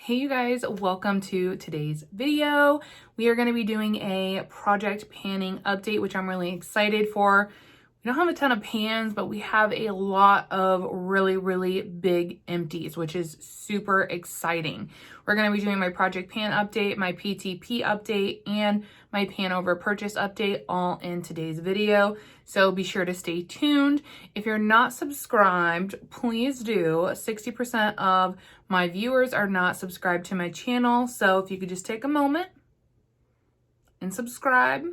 Hey you guys, welcome to today's video. We are going to be doing a project panning update, which I'm really excited for. We don't have a ton of pans, but we have a lot of really big empties, which is super exciting. We're going to be doing my project pan update, my PTP update, and my pan over purchase update all in today's video. So be sure to stay tuned. If you're not subscribed, please do. 60% of my viewers are not subscribed to my channel. So if you could just take a moment and subscribe,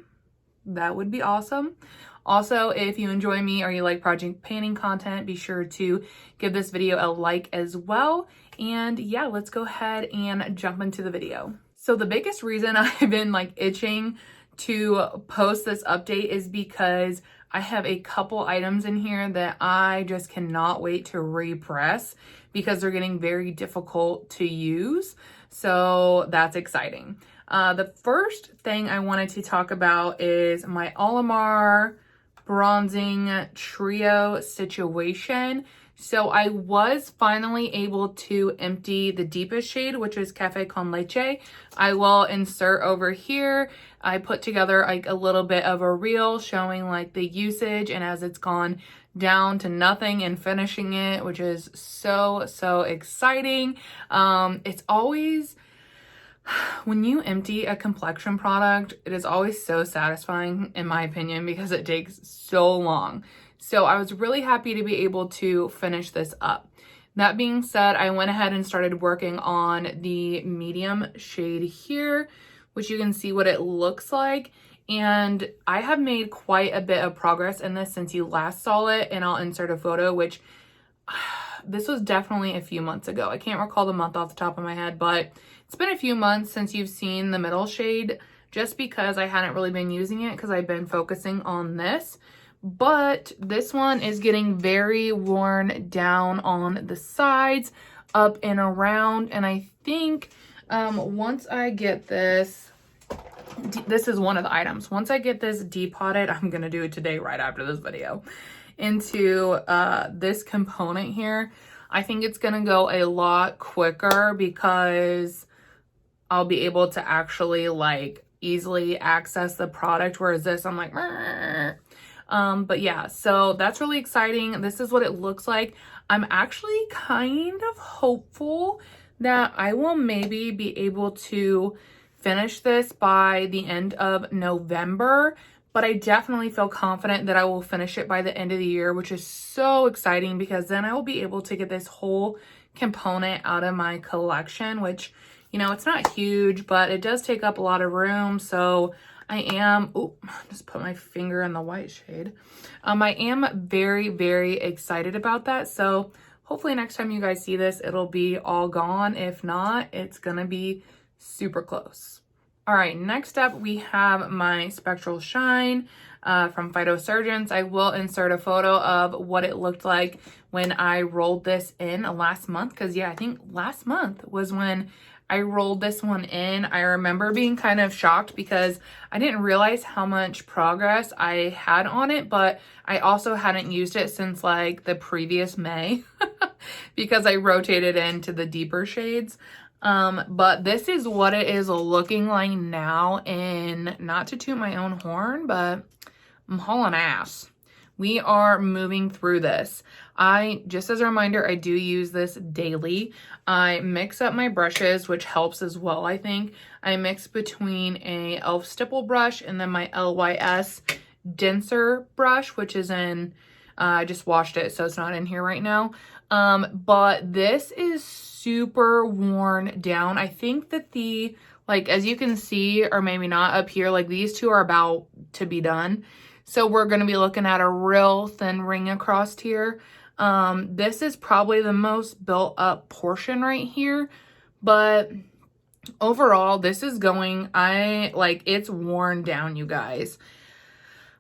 that would be awesome. Also, if you enjoy me or you like project panning content, be sure to give this video a like as well. And yeah, let's go ahead and jump into the video. So the biggest reason I've been itching to post this update is because I have a couple items in here that I just cannot wait to repress because they're getting very difficult to use. So that's exciting. The first thing I wanted to talk about is my Olimar bronzing trio situation. So I was finally able to empty the deepest shade, which is Cafe con Leche. I will insert over here. I put together a little bit of a reel showing the usage and as it's gone down to nothing and finishing it, which is so exciting. It's always, when you empty a complexion product, it is always so satisfying in my opinion because it takes so long. So I was really happy to be able to finish this up. That being said, I went ahead and started working on the medium shade here, which you can see what it looks like. And I have made quite a bit of progress in this since you last saw it, and I'll insert a photo, which this was definitely a few months ago. I can't recall the month off the top of my head, but it's been a few months since you've seen the middle shade just because I hadn't really been using it because I've been focusing on this. But this one is getting very worn down on the sides, up and around. And I think once I get this is one of the items. Once I get this depotted, I'm going to do it today right after this video, into this component here, I think it's going to go a lot quicker because I'll be able to actually easily access the product. Whereas this, I'm like, Meh. But yeah, so that's really exciting. This is what it looks like. I'm actually kind of hopeful that I will maybe be able to finish this by the end of November, but I definitely feel confident that I will finish it by the end of the year, which is so exciting because then I will be able to get this whole component out of my collection, which, it's not huge, but it does take up a lot of room. So I am, just put my finger in the white shade. I am very excited about that. So hopefully next time you guys see this, it'll be all gone. If not, it's gonna be super close. All right, next up we have my Spectral Shine from Phytosurgeons. I will insert a photo of what it looked like when I rolled this in last month. Because yeah, I think last month was when I rolled this one in. I remember being kind of shocked because I didn't realize how much progress I had on it, but I also hadn't used it since the previous May because I rotated into the deeper shades. But this is what it is looking like now, and not to toot my own horn, but I'm hauling ass. We are moving through this. Just as a reminder, I do use this daily. I mix up my brushes, which helps as well, I think. I mix between a e.l.f. stipple brush and then my LYS denser brush, which is in, I just washed it, so it's not in here right now. But this is super worn down. I think that as you can see, or maybe not up here, these two are about to be done. So we're going to be looking at a real thin ring across here. This is probably the most built up portion right here, but overall this is going, it's worn down, you guys.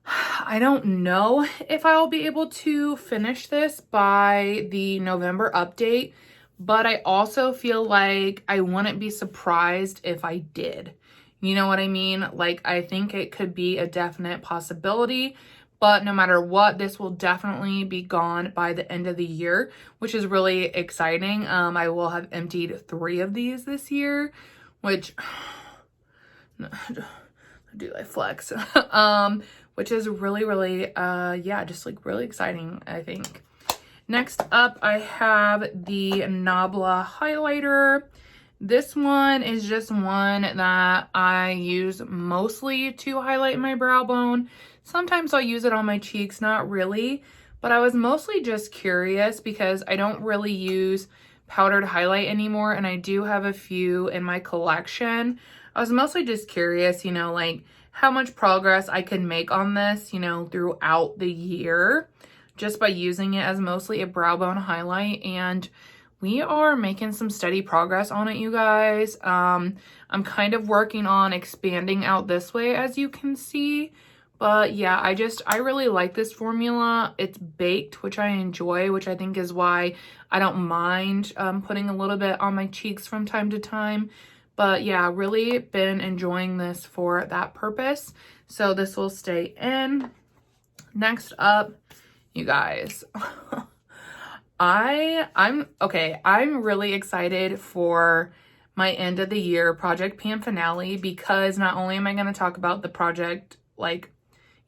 I don't know if I'll be able to finish this by the November update, but I also feel like I wouldn't be surprised if I did. You know what I mean? I think it could be a definite possibility, but no matter what, this will definitely be gone by the end of the year, which is really exciting. I will have emptied 3 of these this year, which do I flex? Which is really, yeah, just like really exciting, I think. Next up, I have the Nabla highlighter. This one is just one that I use mostly to highlight my brow bone. Sometimes I'll use it on my cheeks, not really, but I was mostly just curious because I don't really use powdered highlight anymore, and I do have a few in my collection. I was mostly just curious, you know, like how much progress I could make on this, you know, throughout the year just by using it as mostly a brow bone highlight, and we are making some steady progress on it, you guys. I'm kind of working on expanding out this way, as you can see. But yeah, I really like this formula. It's baked, which I enjoy, which I think is why I don't mind putting a little bit on my cheeks from time to time. But yeah, really been enjoying this for that purpose. So this will stay in. Next up, you guys, I'm really excited for my end of the year project pan finale, because not only am I going to talk about the project, like,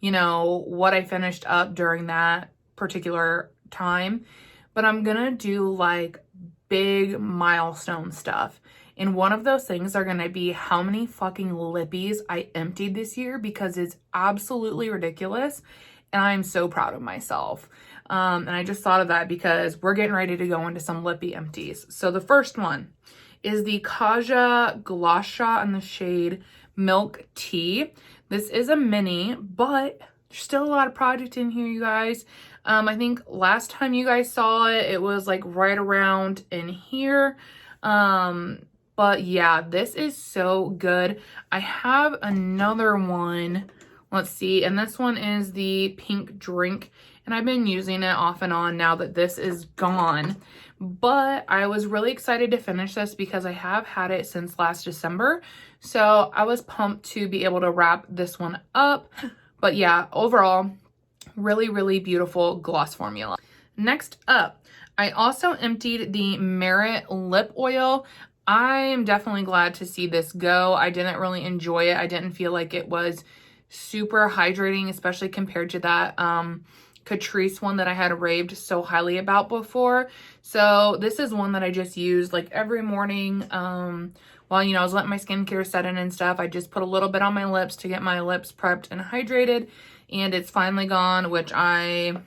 you know, what I finished up during that particular time, but I'm going to do like big milestone stuff. And one of those things are going to be how many fucking lippies I emptied this year, because it's absolutely ridiculous. And I'm so proud of myself. And I just thought of that because we're getting ready to go into some lippy empties. So the first one is the Kaja Gloss Shot in the shade Milk Tea. This is a mini, but there's still a lot of product in here, you guys. I think last time you guys saw it, it was like right around in here. But yeah, this is so good. I have another one. Let's see. And this one is the Pink Drink. And I've been using it off and on now that this is gone. But I was really excited to finish this because I have had it since last December. So I was pumped to be able to wrap this one up. But yeah, overall, really beautiful gloss formula. Next up, I also emptied the Merit Lip Oil. I am definitely glad to see this go. I didn't really enjoy it. I didn't feel like it was super hydrating, especially compared to that Catrice one that I had raved so highly about before. So this is one that I just used like every morning while, you know, I was letting my skincare set in and stuff. I just put a little bit on my lips to get my lips prepped and hydrated, and it's finally gone, which I'm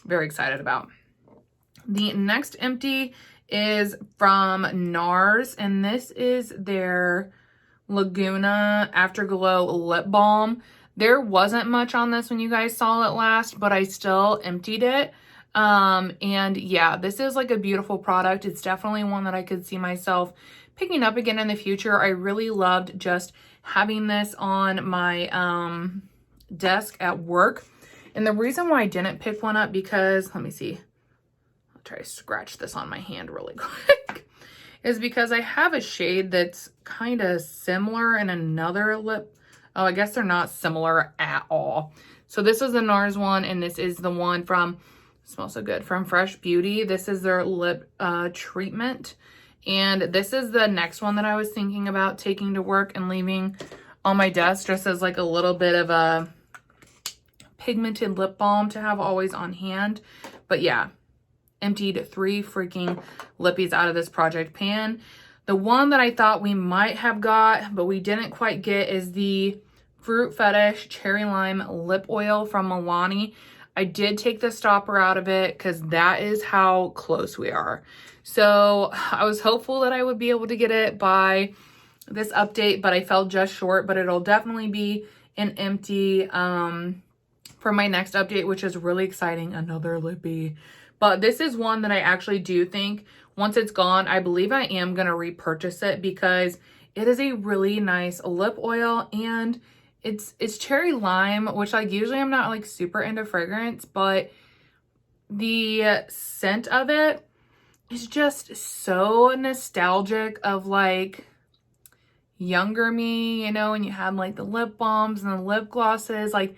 very excited about. The next empty is from NARS, and this is their Laguna Afterglow Lip Balm. There wasn't much on this when you guys saw it last, but I still emptied it. And yeah, this is like a beautiful product. It's definitely one that I could see myself picking up again in the future. I really loved just having this on my desk at work. And the reason why I didn't pick one up, because, let me see. I'll try to scratch this on my hand really quick. Is because I have a shade that's kind of similar in another lip. Oh, I guess they're not similar at all. So this is the NARS one, and this is the one from, smells so good, from Fresh Beauty. This is their lip treatment. And this is the next one that I was thinking about taking to work and leaving on my desk just as like a little bit of a pigmented lip balm to have always on hand. But yeah, emptied 3 freaking lippies out of this project pan. The one that I thought we might have got, but we didn't quite get, is the Fruit Fetish Cherry Lime Lip Oil from Milani. I did take the stopper out of it because that is how close we are. So I was hopeful that I would be able to get it by this update, but I fell just short. But it'll definitely be an empty for my next update, which is really exciting. Another lippy. But this is one that I actually do think once it's gone, I believe I am going to repurchase it because it is a really nice lip oil, and it's cherry lime, which like usually I'm not like super into fragrance, but the scent of it is just so nostalgic of like younger me, you know, and you had like the lip balms and the lip glosses. Like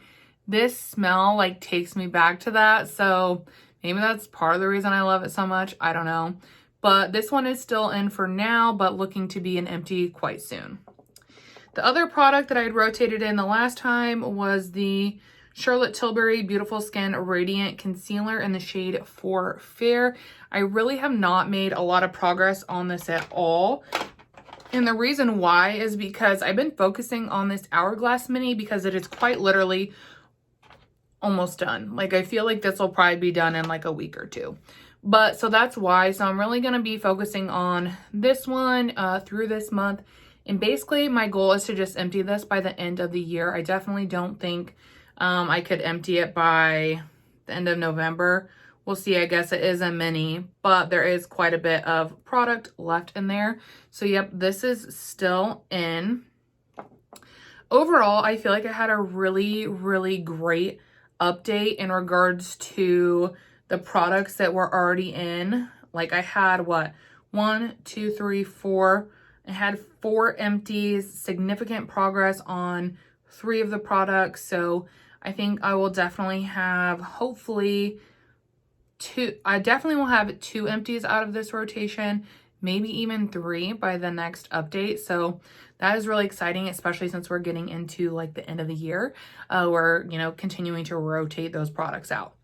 this smell like takes me back to that. So maybe that's part of the reason I love it so much. I don't know. But this one is still in for now, but looking to be an empty quite soon. The other product that I had rotated in the last time was the Charlotte Tilbury Beautiful Skin Radiant Concealer in the shade 4 Fair. I really have not made a lot of progress on this at all. And the reason why is because I've been focusing on this Hourglass Mini because it is quite literally almost done. Like, I feel like this will probably be done in like a week or two. But so that's why. So I'm really going to be focusing on this one through this month. And basically my goal is to just empty this by the end of the year. I definitely don't think I could empty it by the end of November. We'll see. I guess it is a mini, but there is quite a bit of product left in there. So yep, this is still in. Overall, I feel like I had a really, really great update in regards to the products that were already in. Like, I had what, 1, 2, 3, 4. I had 4 empties, significant progress on 3 of the products. So I think I will definitely have, hopefully, 2. I definitely will have 2 empties out of this rotation, maybe even 3 by the next update. So that is really exciting, especially since we're getting into like the end of the year. We're, you know, continuing to rotate those products out.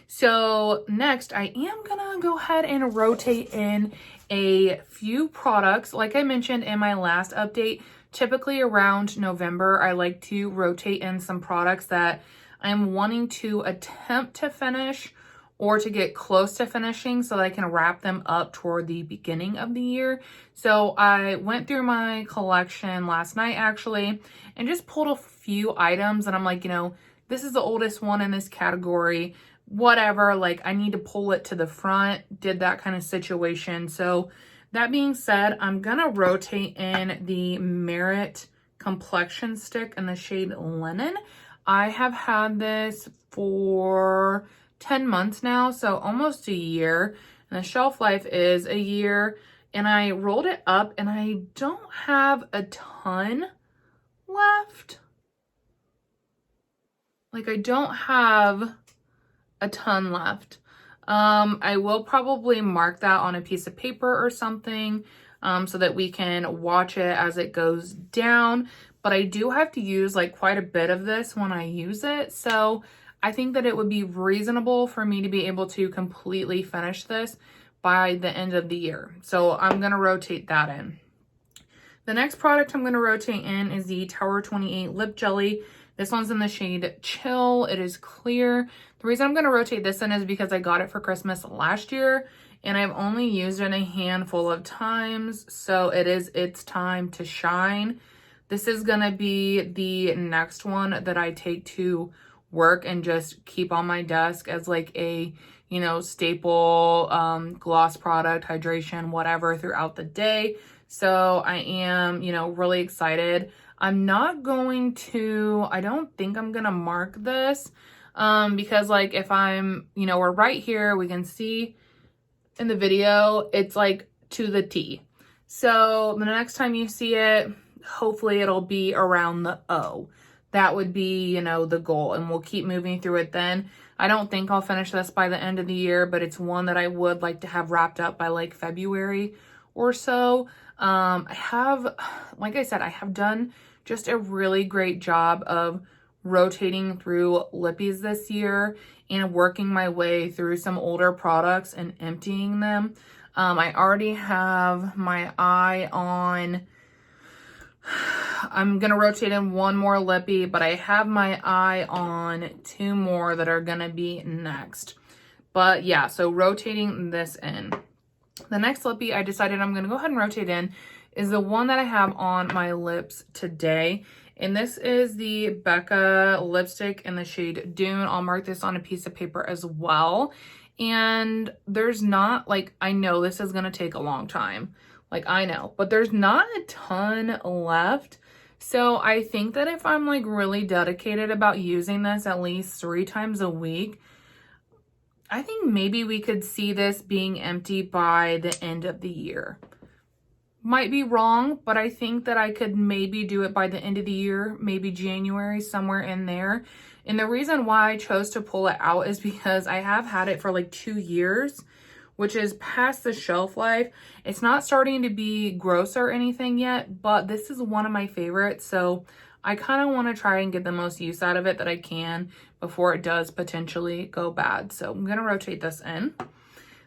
So next, I am gonna go ahead and rotate in a few products. Like I mentioned in my last update, typically around November, I like to rotate in some products that I'm wanting to attempt to finish or to get close to finishing so that I can wrap them up toward the beginning of the year. So I went through my collection last night actually and just pulled a few items, and I'm like, you know, this is the oldest one in this category, whatever, like I need to pull it to the front, did that kind of situation. So that being said, I'm gonna rotate in the Merit complexion stick in the shade Linen. I have had this for 10 months now, so almost a year, and the shelf life is a year. And I rolled it up and I don't have a ton left. Like, I don't have a ton left. I will probably mark that on a piece of paper or something so that we can watch it as it goes down. But I do have to use like quite a bit of this when I use it. So I think that it would be reasonable for me to be able to completely finish this by the end of the year. So I'm going to rotate that in. The next product I'm going to rotate in is the Tower 28 Lip Jelly. This one's in the shade Chill. It is clear. The reason I'm going to rotate this in is because I got it for Christmas last year and I've only used it a handful of times. So it is its time to shine. This is going to be the next one that I take to work and just keep on my desk as like a, you know, staple gloss product, hydration, whatever throughout the day. So I am, you know, really excited. I'm not going to, I don't think I'm going to mark this because like if I'm, you know, we're right here, we can see in the video, it's like to the T. So the next time you see it, hopefully it'll be around the O. That would be, you know, the goal, and we'll keep moving through it then. I don't think I'll finish this by the end of the year, but it's one that I would like to have wrapped up by like February or so. I have, like I said, I have done just a really great job of rotating through lippies this year and working my way through some older products and emptying them. I already have my eye on, I'm going to rotate in one more lippy, but I have my eye on 2 more that are going to be next. But yeah, so rotating this in. The next lippy I decided I'm going to go ahead and rotate in is the one that I have on my lips today. And this is the Becca lipstick in the shade Dune. I'll mark this on a piece of paper as well. And there's not, like, I know this is going to take a long time. Like, I know, but there's not a ton left. So I think that if I'm like really dedicated about using this at least 3 times a week, I think maybe we could see this being empty by the end of the year. Might be wrong, but I think that I could maybe do it by the end of the year, maybe January, somewhere in there. And the reason why I chose to pull it out is because I have had it for like 2 years, which is past the shelf life. It's not starting to be gross or anything yet, but this is one of my favorites. So I kind of want to try and get the most use out of it that I can before it does potentially go bad. So I'm going to rotate this in.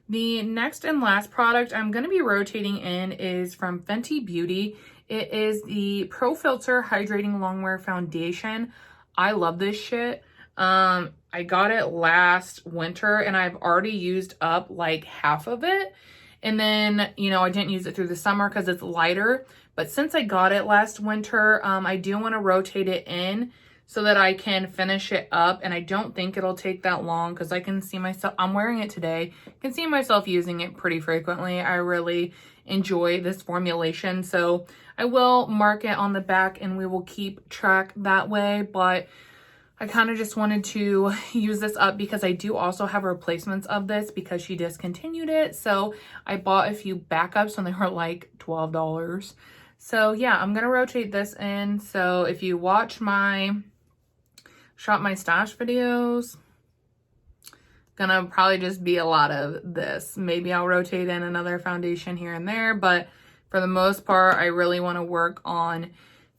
The next and last product I'm going to be rotating in is from Fenty Beauty. It is the Pro Filter Hydrating Longwear Foundation. I love this shit. I got it last winter and I've already used up like half of it. And then, you know, I didn't use it through the summer because it's lighter. But since I got it last winter, I do want to rotate it in so that I can finish it up. And I don't think it'll take that long because I can see myself, I'm wearing it today. I can see myself using it pretty frequently. I really enjoy this formulation. So I will mark it on the back and we will keep track that way. But I kind of just wanted to use this up because I do also have replacements of this because she discontinued it. So I bought a few backups and they were like $12. So yeah, I'm going to rotate this in. So if you watch my Shop My Stash videos, gonna probably just be a lot of this. Maybe I'll rotate in another foundation here and there, but for the most part, I really want to work on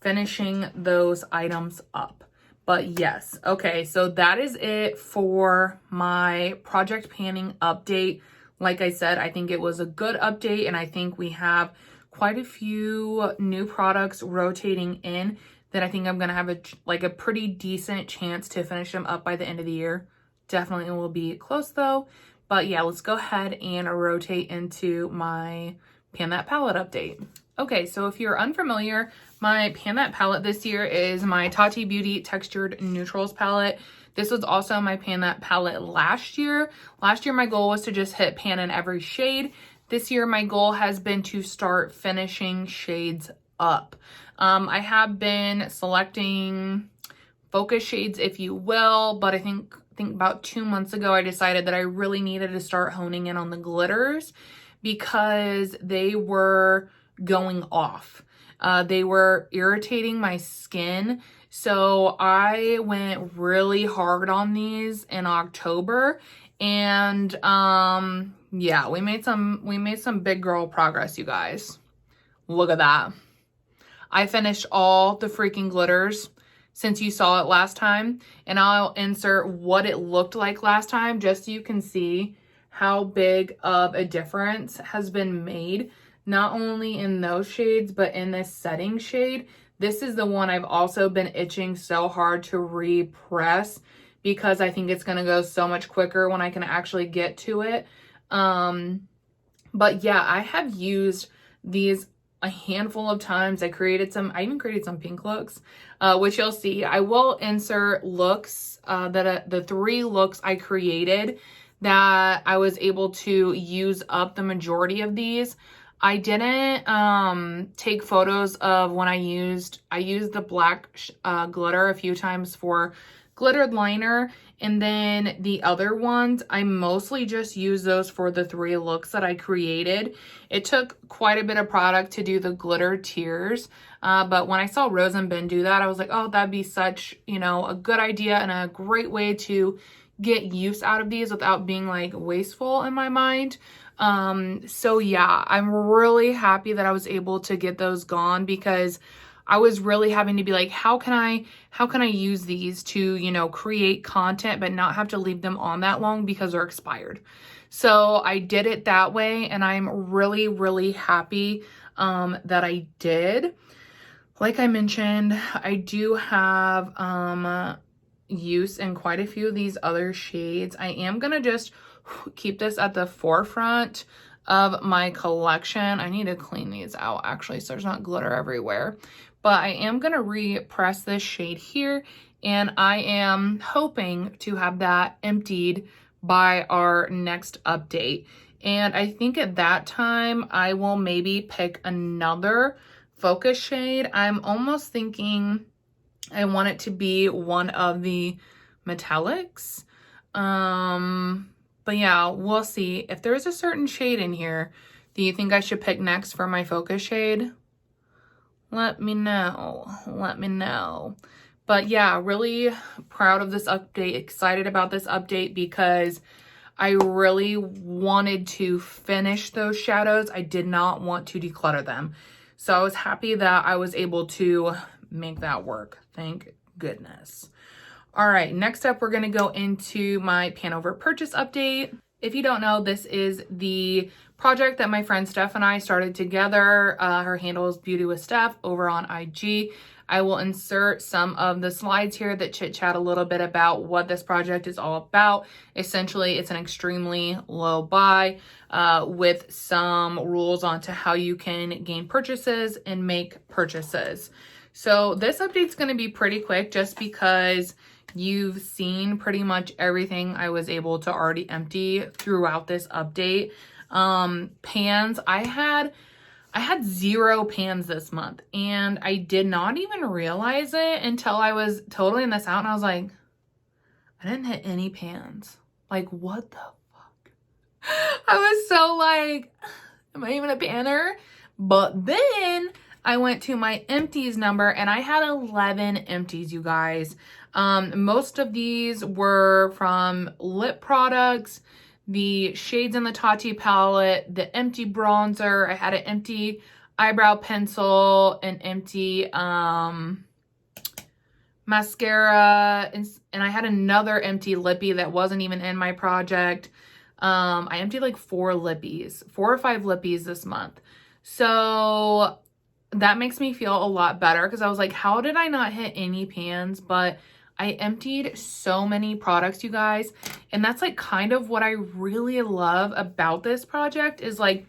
finishing those items up. But yes, okay, so that is it for my project panning update. Like I said, I think it was a good update and I think we have quite a few new products rotating in that I think I'm going to have a pretty decent chance to finish them up by the end of the year. Definitely will be close though. But yeah, let's go ahead and rotate into my Pan That Palette update. Okay, so if you're unfamiliar, my Pan That palette this year is my Tati Beauty Textured Neutrals palette. This was also my Pan That palette last year. Last year, my goal was to just hit pan in every shade. This year, my goal has been to start finishing shades up. I have been selecting focus shades, if you will, but I think about 2 months ago, I decided that I really needed to start honing in on the glitters because they were going off. They were irritating my skin. So I went really hard on these in October and yeah, we made some big girl progress, you guys. Look at that. I finished all the freaking glitters since you saw it last time, and I'll insert what it looked like last time just so you can see how big of a difference has been made, not only in those shades, but in this setting shade. This is the one I've also been itching so hard to repress because I think it's going to go so much quicker when I can actually get to it. But yeah, I have used these a handful of times. I even created some pink looks, which you'll see. I will insert looks, the 3 looks I created that I was able to use up the majority of these. I didn't take photos of when I used the black glitter a few times for glittered liner, and then the other ones I mostly just use those for the 3 looks that I created. It took quite a bit of product to do the glitter tiers, but when I saw Rose and Ben do that, I was like, oh, that'd be such, a good idea and a great way to get use out of these without being like wasteful in my mind. So yeah, I'm really happy that I was able to get those gone because I was really having to be like, how can I use these to, create content, but not have to leave them on that long because they're expired. So I did it that way. And I'm really, really happy, that I did. Like I mentioned, I do have, use in quite a few of these other shades. I am going to just keep this at the forefront of my collection. I need to clean these out actually so there's not glitter everywhere. But I am going to repress this shade here, and I am hoping to have that emptied by our next update. And I think at that time, I will maybe pick another focus shade. I'm almost thinking I want it to be one of the metallics. But yeah, we'll see. If there's a certain shade in here that you think I should pick next for my focus shade, let me know. But yeah, really proud of this update, excited about this update because I really wanted to finish those shadows. I did not want to declutter them. So I was happy that I was able to make that work. Thank goodness. All right, next up, we're gonna go into my pan over purchase update. If you don't know, this is the project that my friend Steph and I started together. Her handle is Beauty with Steph over on IG. I will insert some of the slides here that chit chat a little bit about what this project is all about. Essentially, it's an extremely low buy with some rules onto how you can gain purchases and make purchases. So this update's going to be pretty quick just because you've seen pretty much everything I was able to already empty throughout this update. Pans, I had 0 pans this month, and I did not even realize it until I was totaling this out, and I was like, I didn't hit any pans. Like, what the fuck? I was so like, am I even a panner? But then I went to my empties number, and I had 11 empties, you guys. Most of these were from lip products, the shades in the Tati palette, the empty bronzer. I had an empty eyebrow pencil, an empty mascara, and I had another empty lippy that wasn't even in my project. I emptied like 4 or 5 lippies this month. So that makes me feel a lot better because I was like, how did I not hit any pans? But I emptied so many products, you guys. And that's like kind of what I really love about this project is like,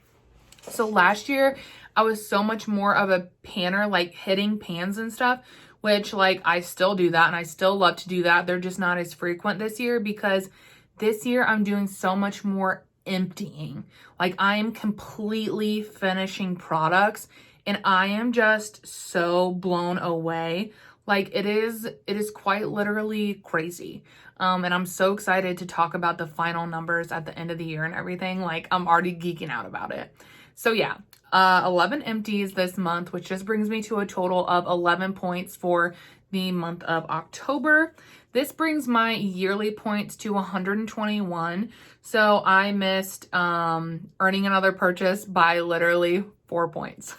so last year I was so much more of a panner, like hitting pans and stuff, which like I still do that and I still love to do that. They're just not as frequent this year because this year I'm doing so much more emptying. Like I am completely finishing products and I am just so blown away. Like it is quite literally crazy. And I'm so excited to talk about the final numbers at the end of the year and everything. Like I'm already geeking out about it. So yeah, 11 empties this month, which just brings me to a total of 11 points for the month of October. This brings my yearly points to 121. So I missed earning another purchase by literally 4 points,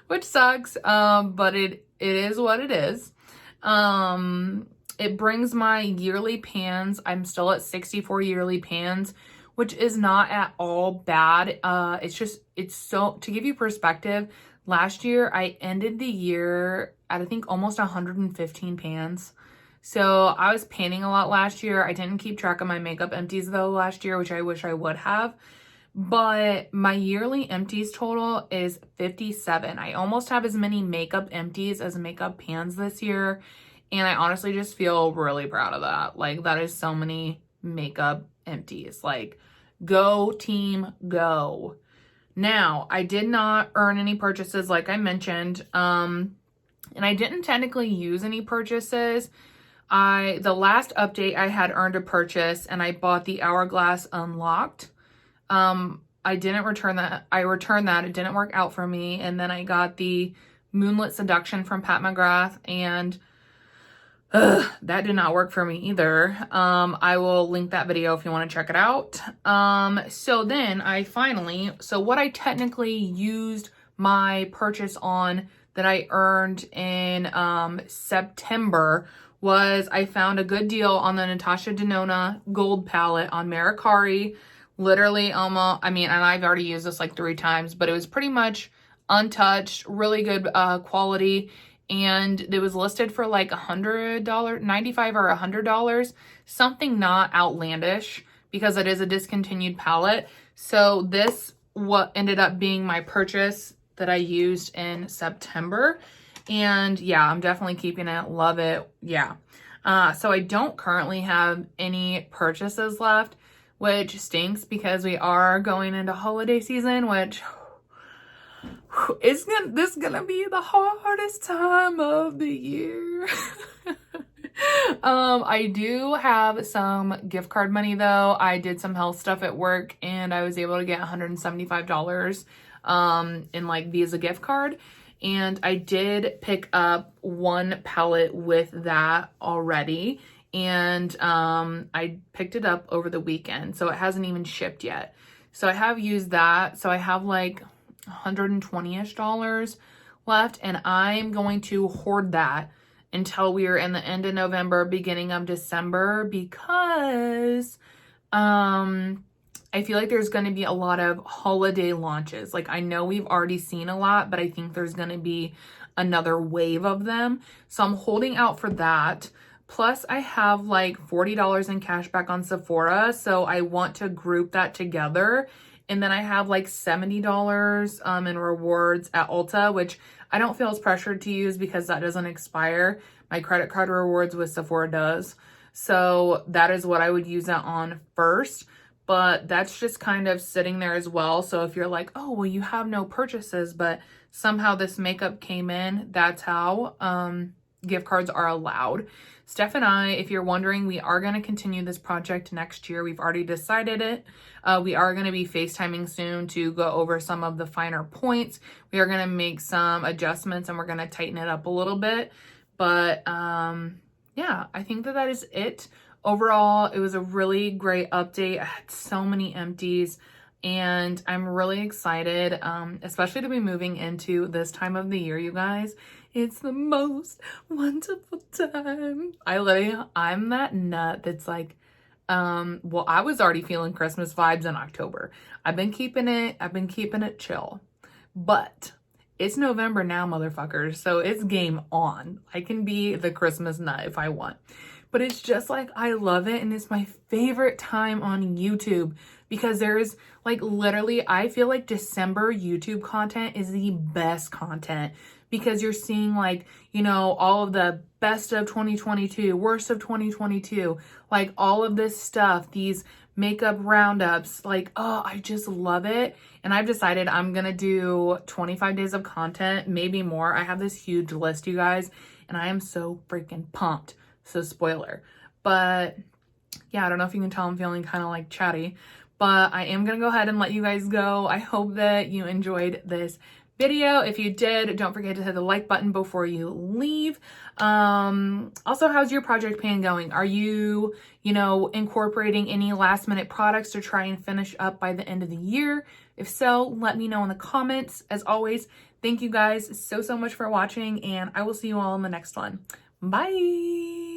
which sucks. But it is what it is. It brings my yearly pans. I'm still at 64 yearly pans, which is not at all bad. It's so, to give you perspective, last year I ended the year at I think almost 115 pans. So I was panning a lot last year. I didn't keep track of my makeup empties though last year, which I wish I would have. But my yearly empties total is 57. I almost have as many makeup empties as makeup pans this year. And I honestly just feel really proud of that. Like that is so many makeup empties. Like go team, go. Now, I did not earn any purchases like I mentioned. And I didn't technically use any purchases. The last update I had earned a purchase and I bought the Hourglass Unlocked. I didn't return that. I returned that. It didn't work out for me. And then I got the Moonlit Seduction from Pat McGrath and that did not work for me either. I will link that video if you want to check it out. So then so what I technically used my purchase on that I earned in September was I found a good deal on the Natasha Denona Gold Palette on Mercari. Literally almost, and I've already used this like 3 times, but it was pretty much untouched, really good quality. And it was listed for like $100, $95 or $100, something not outlandish because it is a discontinued palette. So this what ended up being my purchase that I used in September. And yeah, I'm definitely keeping it. Love it. Yeah. So I don't currently have any purchases left, which stinks because we are going into holiday season, which this is gonna be the hardest time of the year. I do have some gift card money though. I did some health stuff at work and I was able to get $175 in like Visa gift card. And I did pick up one palette with that already. And I picked it up over the weekend, so it hasn't even shipped yet. So I have used that. So I have like $120-ish left, and I'm going to hoard that until we are in the end of November, beginning of December, because I feel like there's going to be a lot of holiday launches. Like, I know we've already seen a lot, but I think there's going to be another wave of them. So I'm holding out for that. Plus, I have like $40 in cash back on Sephora, so I want to group that together. And then I have like $70 in rewards at Ulta, which I don't feel as pressured to use because that doesn't expire. My credit card rewards with Sephora does. So that is what I would use that on first. But that's just kind of sitting there as well. So if you're like, oh, well, you have no purchases, but somehow this makeup came in, that's how gift cards are allowed. Steph and I, if you're wondering, we are going to continue this project next year. We've already decided it. We are going to be FaceTiming soon to go over some of the finer points. We are going to make some adjustments and we're going to tighten it up a little bit. But yeah, I think that is it. Overall, it was a really great update. I had so many empties and I'm really excited, especially to be moving into this time of the year, you guys. It's the most wonderful time. I'm that nut that's like, well, I was already feeling Christmas vibes in October. I've been keeping it chill, but it's November now, motherfuckers. So it's game on. I can be the Christmas nut if I want. But it's just like, I love it. And it's my favorite time on YouTube because there's like literally, I feel like December YouTube content is the best content because you're seeing like, you know, all of the best of 2022, worst of 2022, like all of this stuff, these makeup roundups, like, oh, I just love it. And I've decided I'm going to do 25 days of content, maybe more. I have this huge list, you guys, and I am so freaking pumped. So spoiler, but yeah, I don't know if you can tell I'm feeling kind of like chatty, but I am going to go ahead and let you guys go. I hope that you enjoyed this video. If you did, don't forget to hit the like button before you leave. Also, how's your project pan going? Are you, incorporating any last minute products to try and finish up by the end of the year? If so, let me know in the comments. As always, thank you guys so much for watching, and I will see you all in the next one. Bye.